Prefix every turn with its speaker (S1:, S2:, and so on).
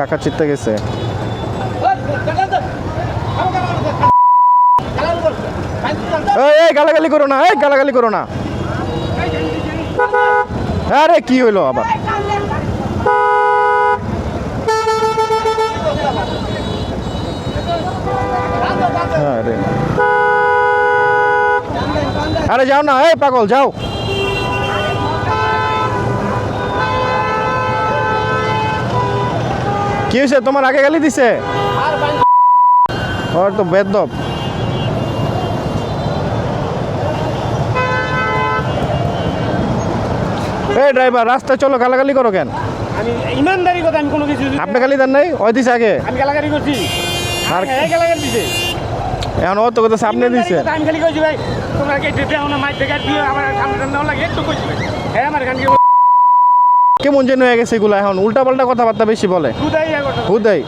S1: টাকা চিত্তে গেছে। এই গালাগালি করো না, এই গালাগালি করো না। আরে কি হইলো আবার? আরে আরে যাও না, এই পাগল যাও। কি হয়েছে তোমার? আগে গালি দিছে ওর তো বেদব। এই ড্রাইভার রাস্তায় চলো, গালাগালি করো কেন?
S2: আমি ইমানদারি কথা, আমি কোনো কিছু
S1: আপনি গালি দেন নাই? ওই দিছে আগে।
S2: আমি গালাগালি করছি
S1: আর
S2: এই গালাগালি দিছে
S1: এখন ও তো কথা সামনে দিছে।
S2: আমি খালি কইছি ভাই তোমরা কি ডেটে না মাইক থেকে দিয়ে আমার সামনে সামনে লাগে একটু কইছি হ্যাঁ আমার গান
S1: কেমন যেন হয়ে গেছে এগুলো, এখন উল্টা পাল্টা কথাবার্তা বেশি বলে।
S2: দুদাই করতে
S1: হুদাই